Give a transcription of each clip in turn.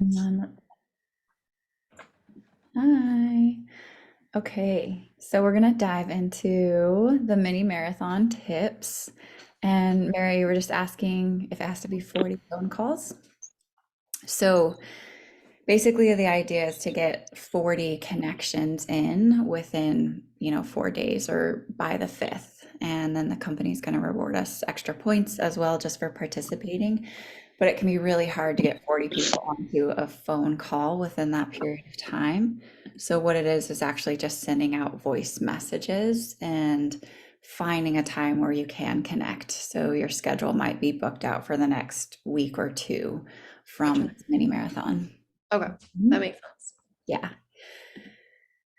Um, Hi. Okay, so we're gonna dive into the mini marathon tips. And Mary, you were just asking if it has to be 40 phone calls. So basically the idea is to get 40 connections in within, 4 days or by the fifth. And then the company's gonna reward us extra points as well just for participating. But it can be really hard to get 40 people onto a phone call within that period of time. So what it is actually just sending out voice messages and finding a time where you can connect. So your schedule might be booked out for the next week or two from Gotcha. this mini marathon. Okay, that Mhm. makes sense. Yeah.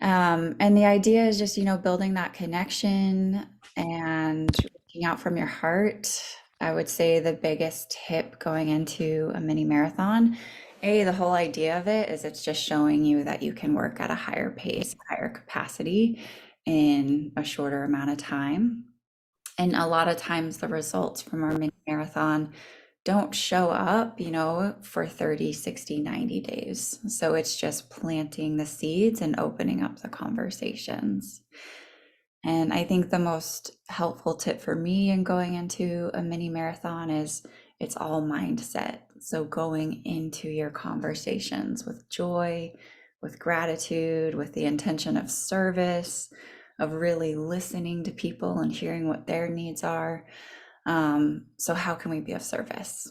And the idea is just, building that connection and reaching out from your heart. I would say the biggest tip going into a mini marathon, the whole idea of it is it's just showing you that you can work at a higher pace, higher capacity in a shorter amount of time. And a lot of times the results from our mini marathon don't show up, for 30, 60, 90 days. So it's just planting the seeds and opening up the conversations. And I think the most helpful tip for me in going into a mini marathon is it's all mindset. So going into your conversations with joy, with gratitude, with the intention of service, of really listening to people and hearing what their needs are. So, how can we be of service?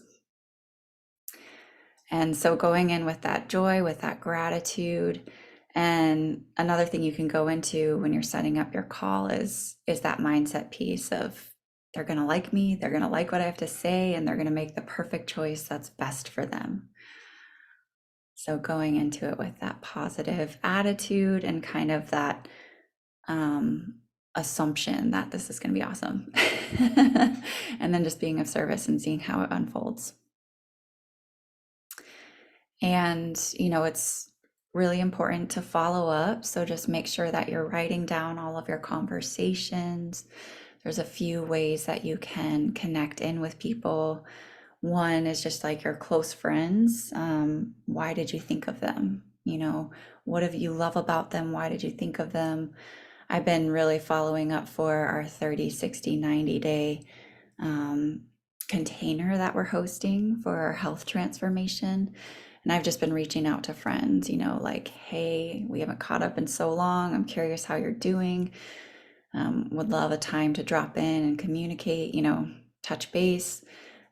And so going in with that joy, with that gratitude, and another thing you can go into when you're setting up your call is that mindset piece of they're going to like me, they're going to like what I have to say, and they're going to make the perfect choice that's best for them. So going into it with that positive attitude and kind of that um, assumption that this is going to be awesome. And then just being of service and seeing how it unfolds. And, it's really important to follow up. So just make sure that you're writing down all of your conversations. There's a few ways that you can connect in with people. One is just like your close friends. Why did you think of them? What do you love about them? Why did you think of them? I've been really following up for our 30, 60, 90-day um, container that we're hosting for our health transformation. And I've just been reaching out to friends, like, hey, we haven't caught up in so long. I'm curious how you're doing. Would love a time to drop in and communicate, touch base.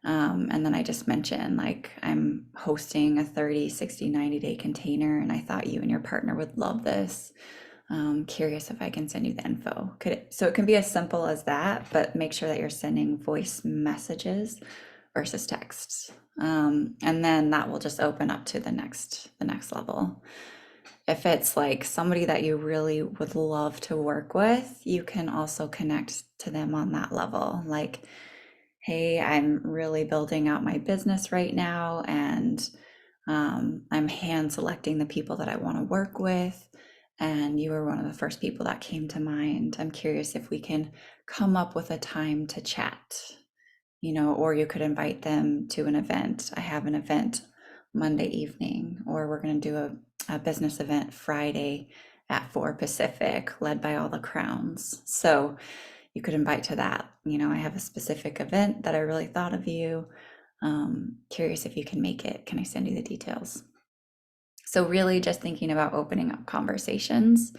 And then I just mentioned, like, I'm hosting a 30, 60, 90-day container, and I thought you and your partner would love this. Curious if I can send you the info. So it can be as simple as that, but make sure that you're sending voice messages versus texts. And then that will just open up to the next level. If it's like somebody that you really would love to work with, you can also connect to them on that level. Like, hey, I'm really building out my business right now, and I'm hand selecting the people that I want to work with. And you were one of the first people that came to mind. I'm curious if we can come up with a time to chat, or you could invite them to an event. I have an event Monday evening, or we're going to do a business event Friday at 4 Pacific, led by all the crowns. So you could invite to that. I have a specific event that I really thought of you. Curious if you can make it. Can I send you the details? So, really, just thinking about opening up conversations.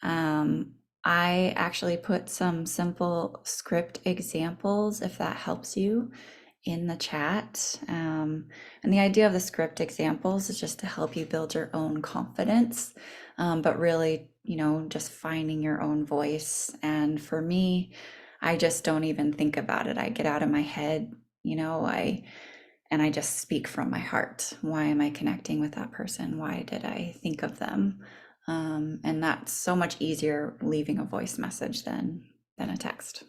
Um, I actually put some simple script examples, if that helps you, in the chat. And the idea of the script examples is just to help you build your own confidence, but really, just finding your own voice. And for me, I just don't even think about it. I get out of my head, I just speak from my heart. Why am I connecting with that person? Why did I think of them? And that's so much easier leaving a voice message than a text.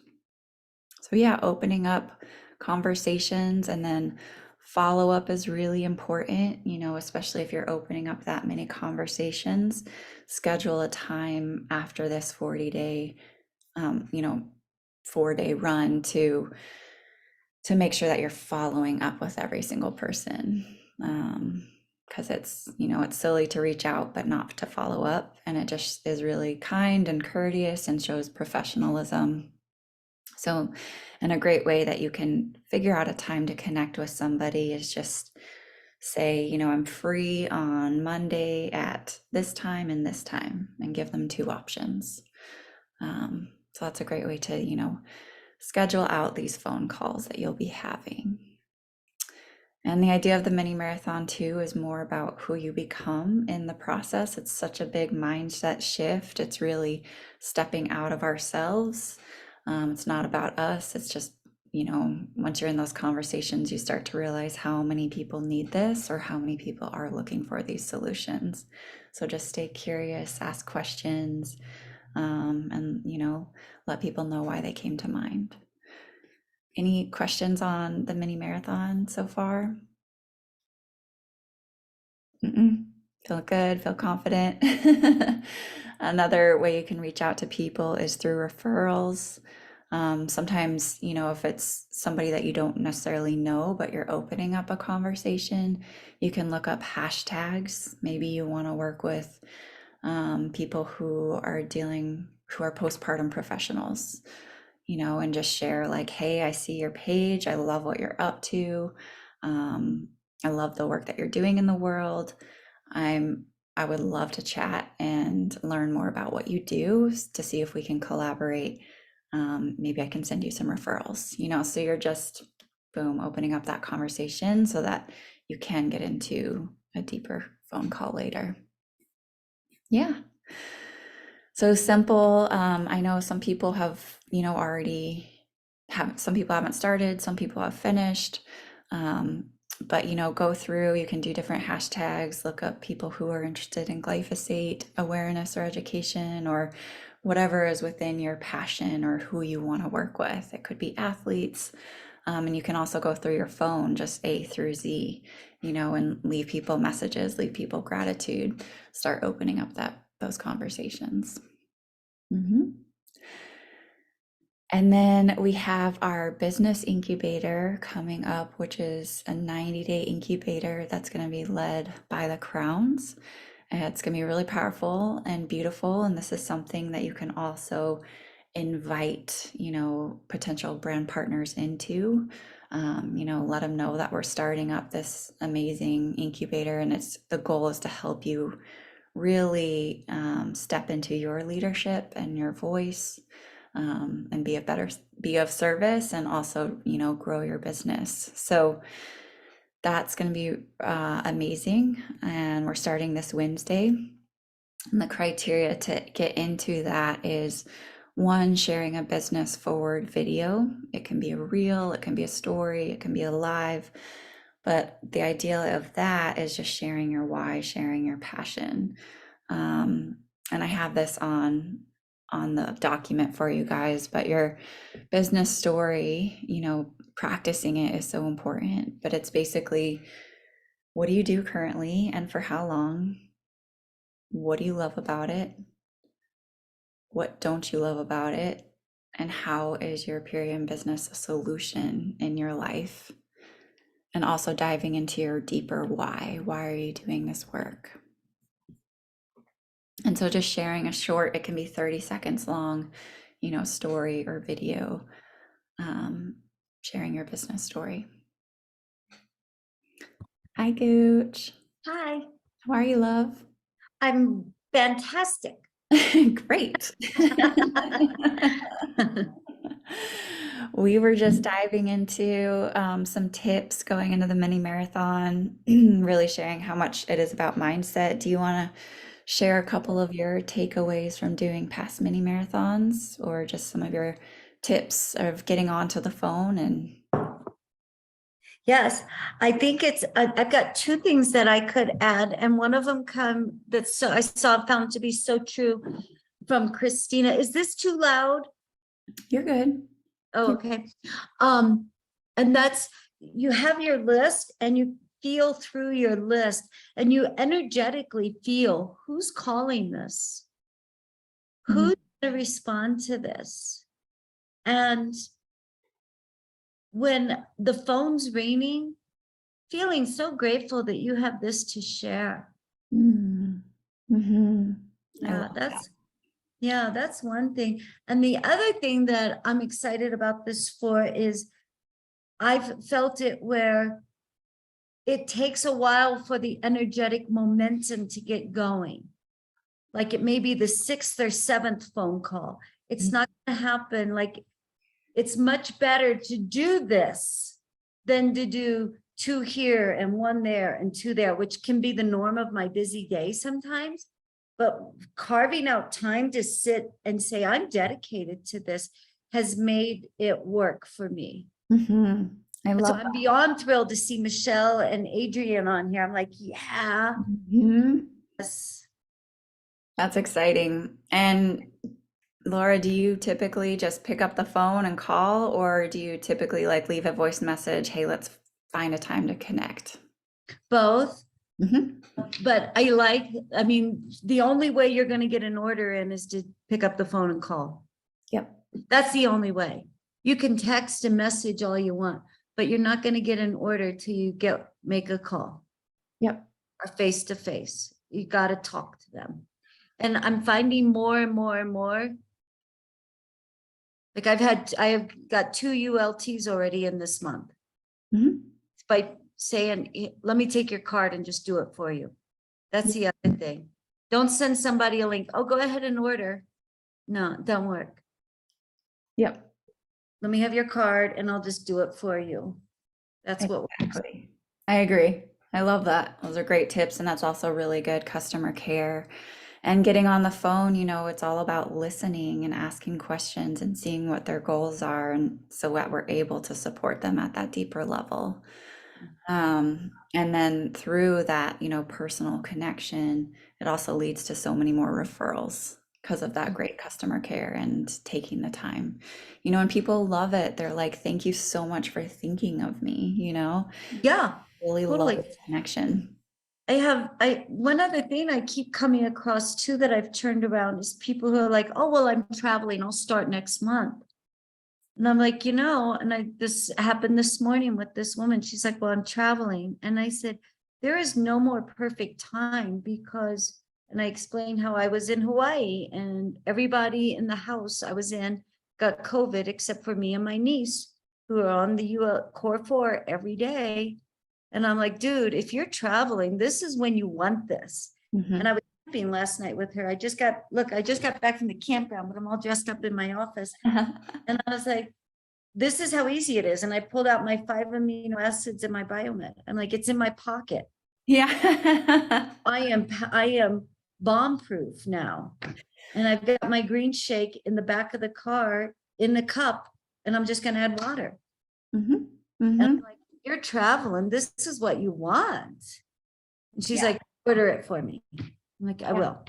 So yeah, opening up conversations and then follow up is really important, especially if you're opening up that many conversations. Schedule a time after this 40-day, um, you know, 4-day run to make sure that you're following up with every single person. because it's silly to reach out but not to follow up. And it just is really kind and courteous and shows professionalism. So, and a great way that you can figure out a time to connect with somebody is just say, I'm free on Monday at this time and this time, and give them two options. So that's a great way to, schedule out these phone calls that you'll be having. And the idea of the mini marathon too is more about who you become in the process. It's such a big mindset shift. It's really stepping out of ourselves. It's not about us. It's just, once you're in those conversations, you start to realize how many people need this or how many people are looking for these solutions. So just stay curious, ask questions, and, let people know why they came to mind. Any questions on the mini marathon so far? Feel good, feel confident. Another way you can reach out to people is through referrals. Sometimes, if it's somebody that you don't necessarily know, but you're opening up a conversation, you can look up hashtags. Maybe you want to work with people who are postpartum professionals, and just share like, hey, I see your page. I love what you're up to. I love the work that you're doing in the world. I would love to chat and learn more about what you do to see if we can collaborate. Maybe I can send you some referrals, so you're just boom, opening up that conversation so that you can get into a deeper phone call later. Yeah. So simple. I know some people have, some people haven't started, some people have finished. But go through, you can do different hashtags, look up people who are interested in glyphosate awareness or education or whatever is within your passion or who you want to work with. It could be athletes. And you can also go through your phone, just A through Z, and leave people messages, leave people gratitude, start opening up those conversations. And then we have our business incubator coming up, which is a 90-day incubator that's going to be led by the Crowns. And it's going to be really powerful and beautiful. And this is something that you can also invite, potential brand partners into. Let them know that we're starting up this amazing incubator, and the goal is to help you really step into your leadership and your voice, and be of service, and also, grow your business. So that's going to be amazing. And we're starting this Wednesday. And the criteria to get into that is one, sharing a business forward video. It can be a reel, it can be a story, it can be a live. But the idea of that is just sharing your why, sharing your passion. And I have this on the document for you guys, but your business story, practicing it is so important. But it's basically, what do you do currently and for how long? What do you love about it? What don't you love about it? And how is your period business a solution in your life? And also diving into your deeper why. Why are you doing this work? And so just sharing a short, it can be 30 seconds long, story or video, sharing your business story. Hi, Gooch. Hi. How are you, love? I'm fantastic. Great. We were just diving into some tips going into the mini marathon, really sharing how much it is about mindset. Do you want to share a couple of your takeaways from doing past mini marathons, or just some of your tips of getting onto the phone? And Yes, I think I've got two things that I could add, and one of them I found to be so true from Christina. Is this too loud? You're good. Oh, okay. And that's, you have your list and you feel through your list and you energetically feel who's calling this, who's going to respond to this. And when the phone's ringing, feeling so grateful that you have this to share. Mm. Hmm. I Yeah, love that. that's one thing. And the other thing that I'm excited about this for is I've felt it where it takes a while for the energetic momentum to get going. Like it may be the sixth or seventh phone call. It's not going to happen. Like it's much better to do this than to do two here and one there and two there, which can be the norm of my busy day sometimes. But carving out time to sit and say, I'm dedicated to this has made it work for me. Hmm. I So love I'm beyond thrilled to see Michelle and Adrian on here. I'm like, yeah, that. Mhm. yes. That's exciting. And Laura, do you typically just pick up the phone and call, or do you typically like leave a voice message? Hey, let's find a time to connect. Both. Hmm. But I mean, the only way you're going to get an order in is to pick up the phone and call. Yep. That's the only way. You can text and message all you want, but you're not going to get an order till you make a call Yep. or face to face. You got to talk to them. And I'm finding more and more and more. Like I have got 2 ULTs already in this month Hmm. by saying, let me take your card and just do it for you. That's the other thing. Don't send somebody a link. Oh, go ahead and order. No, it don't work. Yep. Let me have your card and I'll just do it for you. That's what works. Exactly. I agree. I love that. Those are great tips. And that's also really good customer care. And getting on the phone, it's all about listening and asking questions and seeing what their goals are. And so that we're able to support them at that deeper level. And then through that, personal connection, it also leads to so many more referrals because of that great customer care and taking the time. And people love it. They're like, thank you so much for thinking of me. Yeah, Really love totally. this connection. One other thing I keep coming across too that I've turned around is people who are like, oh, well, I'm traveling. I'll start next month. And I'm like, this happened this morning with this woman. She's like, well, I'm traveling. And I said, there is no more perfect time because, and I explained how I was in Hawaii and everybody in the house I was in got COVID except for me and my niece who are on the UL Core 4 every day. And I'm like, dude, if you're traveling, this is when you want this. And Mhm. I was camping last night with her. I just got back from the campground, but I'm all dressed up in my office. And I was like, this is how easy it is. And I pulled out my 5 amino acids and my biomed. I'm like, it's in my pocket. Yeah. I am bomb proof now. And I've got my green shake in the back of the car in the cup, and I'm just gonna add water. Mhm. And Mhm. I'm like, you're traveling, this is what you want. And she's Yeah. like, order it for me. I'm like, I Yeah. will.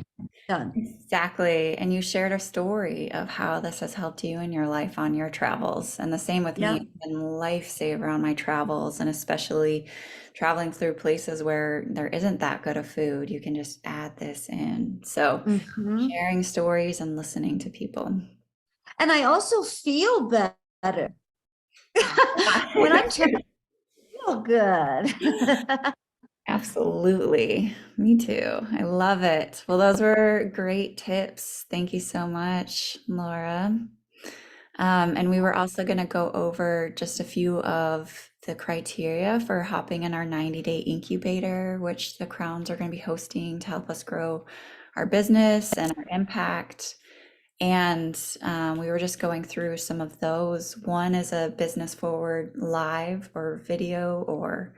Done. Exactly. And you shared a story of how this has helped you in your life on your travels. And the same with me. Yeah. It's been a lifesaver on my travels, and especially traveling through places where there isn't that good of food. You can just add this in. So Mhm. sharing stories and listening to people. And I also feel better when I'm trying to feel good. Absolutely. Me too. I love it. Well, those were great tips. Thank you so much, Laura. And we were also going to go over just a few of the criteria for hopping in our 90-day incubator, which the Crowns are going to be hosting to help us grow our business and our impact. And we were just going through some of those. One is a business forward live or video or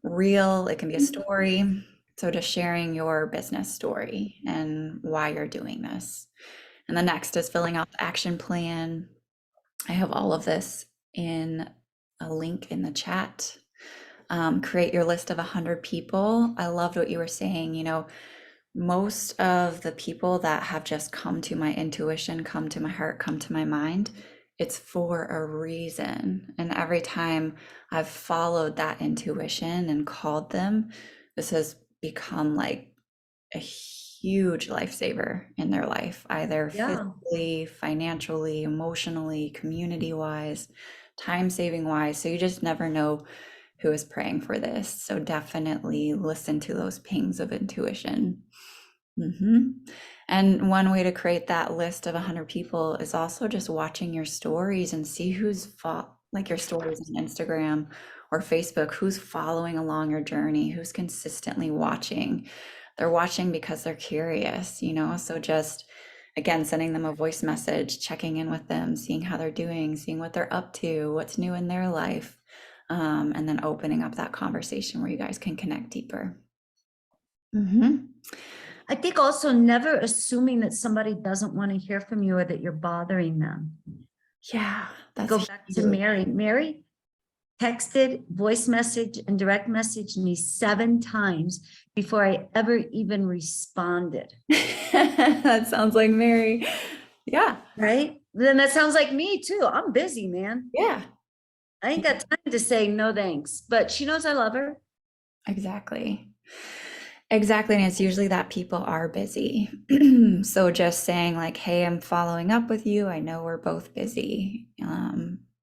reel, it can be a story. So just sharing your business story and why you're doing this. And the next is filling out the action plan. I have all of this in a link in the chat. Create your list of 100 people. I loved what you were saying. Most of the people that have just come to my intuition, come to my heart, come to my mind, it's for a reason. And every time I've followed that intuition and called them, this has become like a huge lifesaver in their life, either Yeah. physically, financially, emotionally, community wise, time saving wise. So you just never know who is praying for this. So definitely listen to those pings of intuition. And one way to create that list of 100 people is also just watching your stories and see like your stories on Instagram or Facebook, who's following along your journey, who's consistently watching. They're watching because they're curious, So just again, sending them a voice message, checking in with them, seeing how they're doing, seeing what they're up to, what's new in their life, and then opening up that conversation where you guys can connect deeper. I think also never assuming that somebody doesn't want to hear from you or that you're bothering them. Yeah, that's Go back to Mary. Mary texted, voice message, and direct message me 7 times before I ever even responded. That sounds like Mary. Yeah. Right? Then that sounds like me too. I'm busy, man. Yeah, I ain't got time to say no thanks, but she knows I love her. exactly. Exactly. And it's usually that people are busy. So just saying, like, hey, I'm following up with you. I know we're both busy.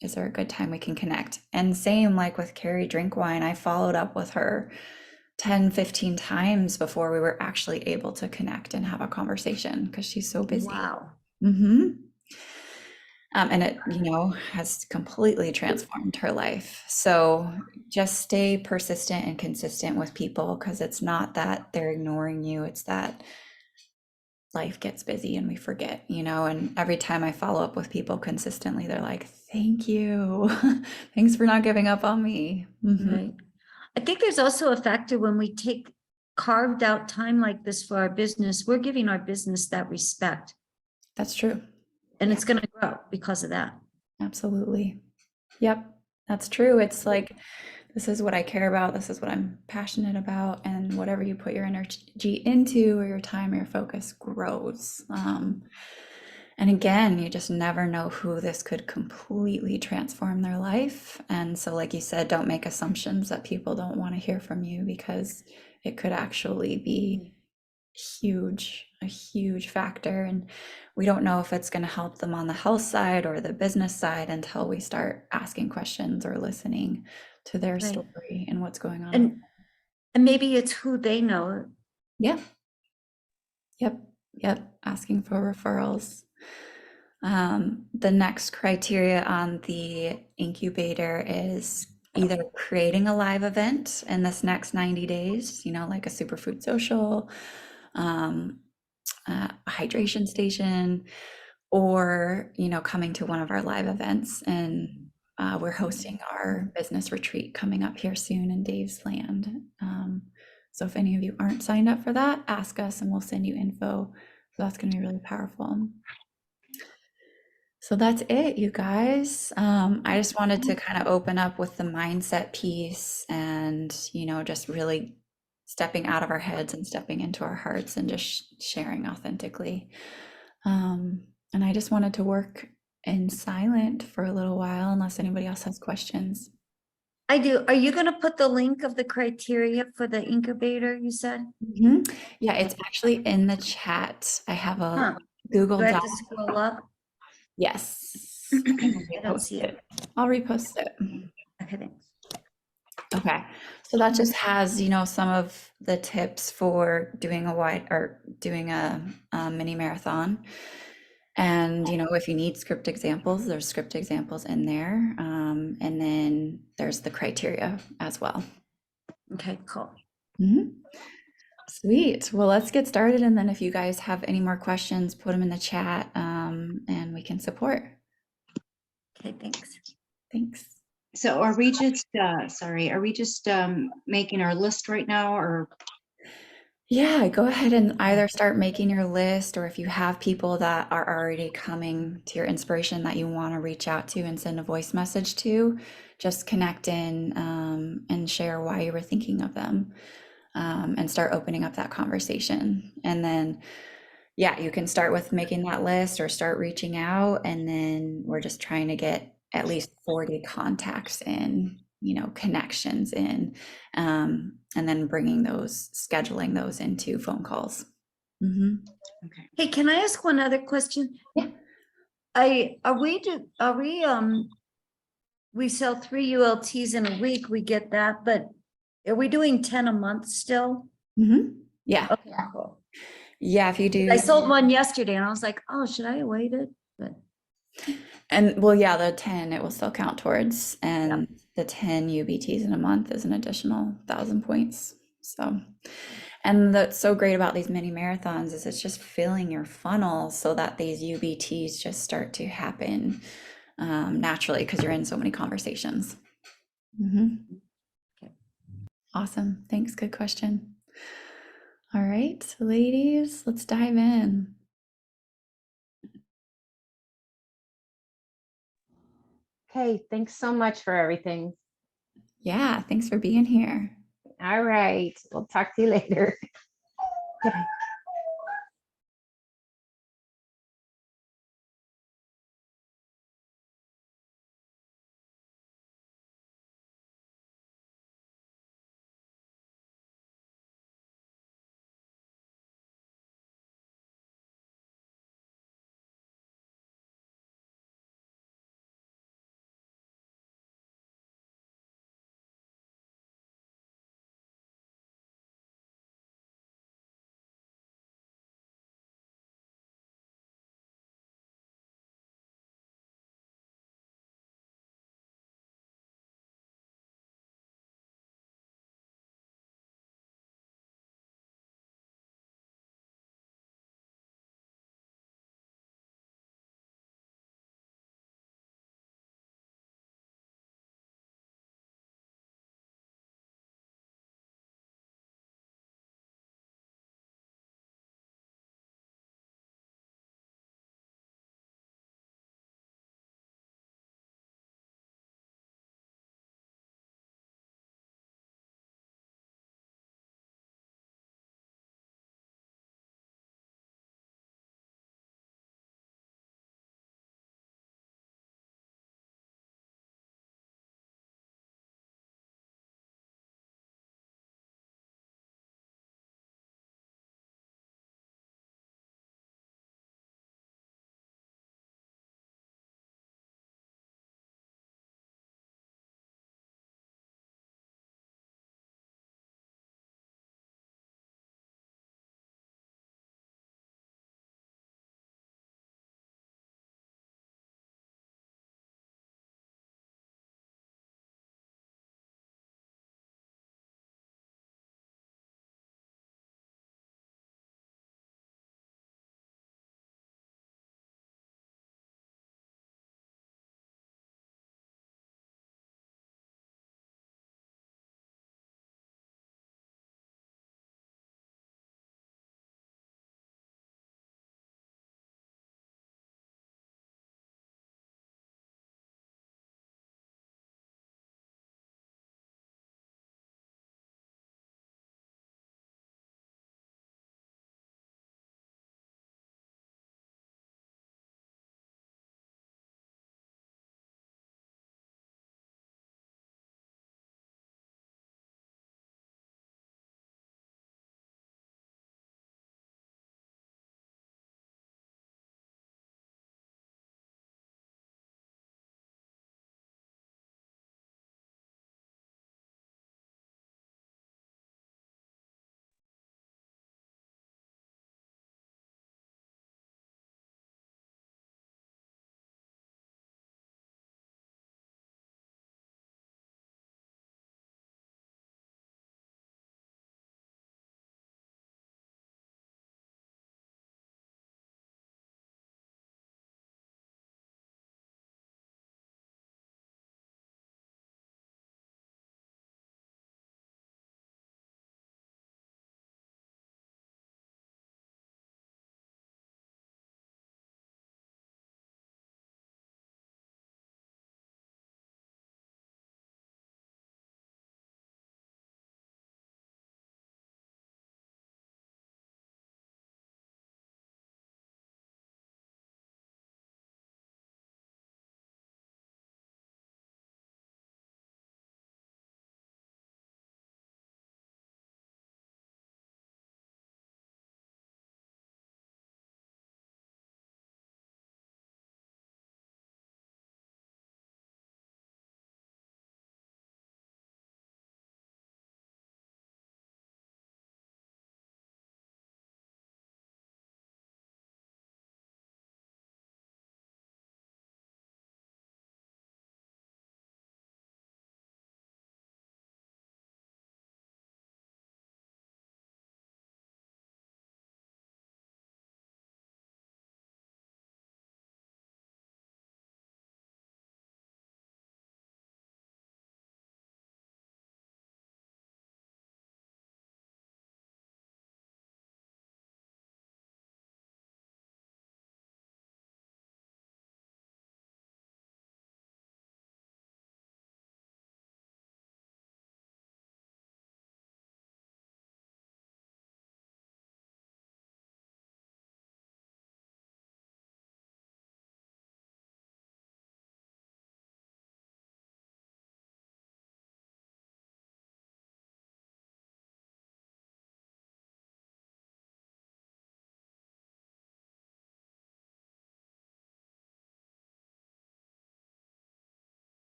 Is there a good time we can connect? And same like with Carrie Drinkwine, I followed up with her 10, 15 times before we were actually able to connect and have a conversation because she's so busy. Wow. And it, has completely transformed her life. So just stay persistent and consistent with people because it's not that they're ignoring you, it's that life gets busy and we forget, and every time I follow up with people consistently, they're like, thank you. Thanks for not giving up on me. Right. I think there's also a factor when we take carved out time like this for our business, we're giving our business that respect. That's true. And it's going to grow because of that. Absolutely. Yep, that's true. It's like, this is what I care about. This is what I'm passionate about. And whatever you put your energy into or your time or your focus grows. And again, you just never know who this could completely transform their life. And so, like you said, don't make assumptions that people don't want to hear from you because it could actually be a huge factor. And we don't know if it's going to help them on the health side or the business side until we start asking questions or listening to their Right. story and what's going on. And maybe it's who they know. Yeah. Yep. Asking for referrals. The next criteria on the incubator is either creating a live event in this next 90 days, like a superfood social, a hydration station, or, coming to one of our live events. And we're hosting our business retreat coming up here soon in Dave's Land. So if any of you aren't signed up for that, ask us and we'll send you info. So that's going to be really powerful. So that's it, you guys. I just wanted to kind of open up with the mindset piece and, just really stepping out of our heads and stepping into our hearts and just sharing authentically. And I just wanted to work in silent for a little while, unless anybody else has questions. I do. Are you going to put the link of the criteria for the incubator, you said? Yeah, it's actually in the chat. I have a Google Do I have Doc. to scroll up? Yes. I don't see it. I'll repost it. Okay, thanks. Okay. So that just has, some of the tips for doing a mini marathon. And, if you need script examples, there's script examples in there. And then there's the criteria as well. Okay, cool. Sweet. Well, let's get started. And then if you guys have any more questions, put them in the chat, and we can support. Okay, thanks. Thanks. So are we just, making our list right now, or? Yeah, go ahead and either start making your list, or if you have people that are already coming to your inspiration that you want to reach out to and send a voice message to, just connect in, and share why you were thinking of them, and start opening up that conversation. And then, yeah, you can start with making that list or start reaching out. And then we're just trying to get at least 40 contacts in, connections in, and then scheduling those into phone calls. Okay. Hey, can I ask one other question? Yeah. Are we we sell 3 ULTs in a week, we get that, but are we doing 10 a month still? Yeah. Okay, cool. Yeah. If you do, I sold one yesterday and I was like, oh, should I have waited? But and well, yeah, the 10 it will still count towards, and the 10 UBTs in a month is an additional 1,000 points. So, and that's so great about these mini marathons is it's just filling your funnel so that these UBTs just start to happen naturally because you're in so many conversations. Okay. Awesome. Thanks. Good question. All right, ladies, let's dive in. Okay, thanks so much for everything. Yeah, thanks for being here. All right, we'll talk to you later. Okay.